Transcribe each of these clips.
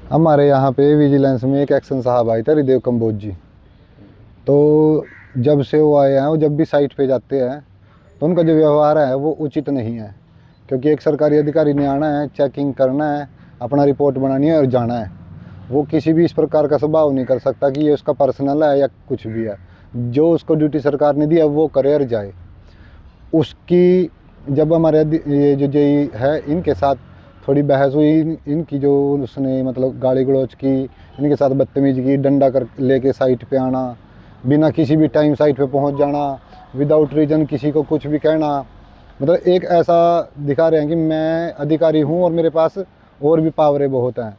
हमारे यहाँ पे विजिलेंस में एक एक्शन साहब आए थे, हरिदेव कंबोज जी। तो जब से वो आए हैं, वो जब भी साइट पे जाते हैं तो उनका जो व्यवहार है वो उचित नहीं है। क्योंकि एक सरकारी अधिकारी ने आना है, चेकिंग करना है, अपना रिपोर्ट बनानी है और जाना है। वो किसी भी इस प्रकार का स्वभाव नहीं कर सकता कि ये उसका पर्सनल है या कुछ भी है। जो उसको ड्यूटी सरकार ने दी है वो करे और जाए। उसकी जब हमारे ये जो जेई है इनके साथ थोड़ी बहस हुई, इनकी जो उसने मतलब गाली गलौज की, इनके साथ बदतमीजी की, डंडा कर लेके साइट पे आना, बिना किसी भी टाइम साइट पे पहुंच जाना, विदाउट रीज़न किसी को कुछ भी कहना, मतलब एक ऐसा दिखा रहे हैं कि मैं अधिकारी हूं और मेरे पास और भी पावरें बहुत हैं।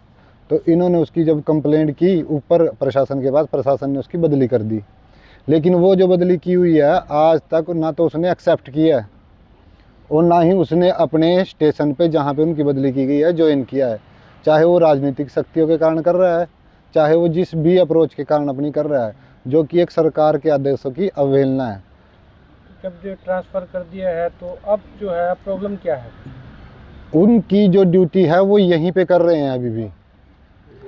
तो इन्होंने उसकी जब कंप्लेंट की ऊपर प्रशासन के पास, प्रशासन ने उसकी बदली कर दी। लेकिन वो जो बदली की हुई है आज तक ना तो उसने एक्सेप्ट किया है और ना ही उसने अपने स्टेशन पे जहाँ पे उनकी बदली की गई है ज्वाइन किया है। चाहे वो राजनीतिक शक्तियों के कारण कर रहा है, चाहे वो जिस भी अप्रोच के कारण अपनी कर रहा है, जो कि एक सरकार के आदेशों की अवहेलना है। जब जो ट्रांसफ़र कर दिया है तो अब जो है प्रॉब्लम क्या है? उनकी जो ड्यूटी है वो यहीं पे कर रहे हैं अभी भी।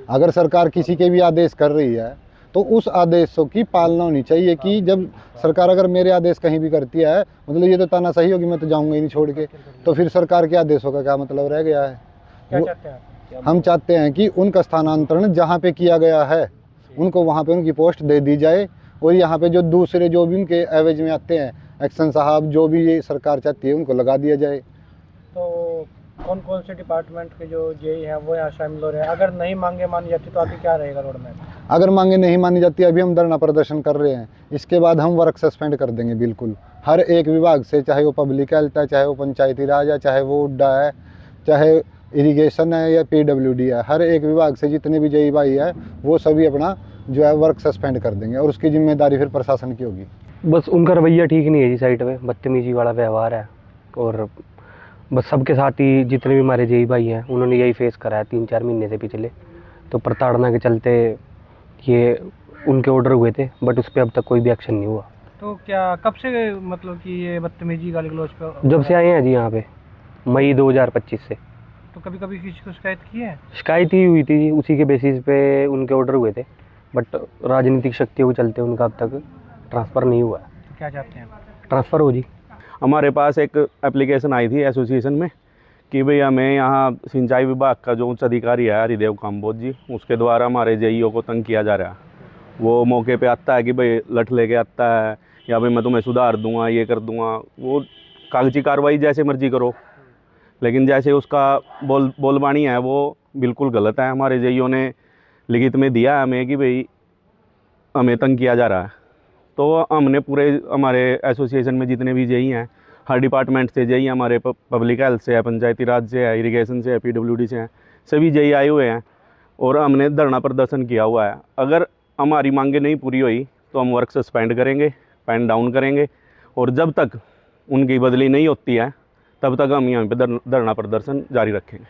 अगर सरकार किसी के भी आदेश कर रही है तो उस आदेशों की पालना होनी चाहिए। कि जब सरकार अगर मेरे आदेश कहीं भी करती है, मतलब ये तो तानाशाही होगी, मैं तो जाऊंगा ही नहीं छोड़ के, तो फिर सरकार के आदेशों का क्या मतलब रह गया है? क्या चाहते हैं आप? हम चाहते हैं कि उनका स्थानांतरण जहाँ पे किया गया है उनको वहाँ पे उनकी पोस्ट दे दी जाए। और यहाँ पे जो दूसरे जो भी उनके एवज में आते हैं, एक्शन साहब, जो भी ये सरकार चाहती है उनको लगा दिया जाए। तो कौन कौन से डिपार्टमेंट के जो जेई हैं वो यहाँ शामिल हो रहे हैं? अगर नहीं मांगे मानी जाती तो अभी क्या रहेगा रोड मैप? अगर मांगे नहीं मानी जाती, अभी हम धरना प्रदर्शन कर रहे हैं, इसके बाद हम वर्क सस्पेंड कर देंगे बिल्कुल। हर एक विभाग से, चाहे वो पब्लिक हेल्थ है, चाहे वो पंचायती राज है, चाहे वो उड्डा है, चाहे इरिगेशन है या पीडब्ल्यूडी है, हर एक विभाग से जितने भी जेई भाई है वो सभी अपना जो है वर्क सस्पेंड कर देंगे और उसकी जिम्मेदारी फिर प्रशासन की होगी। बस उनका रवैया ठीक नहीं है जी, साइट पे बदतमीजी वाला व्यवहार है। और बस सबके साथ ही जितने भी हमारे जेई भाई हैं उन्होंने यही फेस करा है 3-4 महीने से पिछले। तो प्रताड़ना के चलते ये उनके ऑर्डर हुए थे, बट उस पर अब तक कोई भी एक्शन नहीं हुआ। तो क्या कब से मतलब कि ये बदतमीजी गाली गलौज पे जब से आए हैं जी यहाँ पे, मई 2025 से। तो कभी कभी किसी को शिकायत की है? शिकायत ही हुई थी जी, उसी के बेसिस पे उनके ऑर्डर हुए थे, बट राजनीतिक शक्तियों के चलते उनका अब तक ट्रांसफ़र नहीं हुआ है। तो क्या चाहते हैं? ट्रांसफ़र हो जी। हमारे पास एक एप्लीकेशन आई थी एसोसिएशन में कि भाई हमें यहाँ सिंचाई विभाग का जो उच्च अधिकारी है हरिदेव काम्बोज जी, उसके द्वारा हमारे जेईओ को तंग किया जा रहा है। वो मौके पे आता है कि भाई लठ लेके आता है, या भाई मैं तुम्हें सुधार दूंगा, ये कर दूंगा। वो कागजी कार्रवाई जैसे मर्जी करो, लेकिन जैसे उसका बोलबाणी है वो बिल्कुल गलत है। हमारे जेईओ ने लिखित में दिया है हमें कि भाई हमें तंग किया जा रहा है। तो हमने पूरे हमारे एसोसिएशन में जितने भी जेई हैं, हर डिपार्टमेंट से जेई, हमारे पब्लिक हेल्थ से है, पंचायती राज से है, इरिगेशन से है, पीडब्ल्यूडी से हैं, सभी जेई आए हुए हैं और हमने धरना प्रदर्शन किया हुआ है। अगर हमारी मांगें नहीं पूरी हुई तो हम वर्क सस्पेंड करेंगे, पेन डाउन करेंगे, और जब तक उनकी बदली नहीं होती है तब तक हम यहाँ पे धरना प्रदर्शन जारी रखेंगे।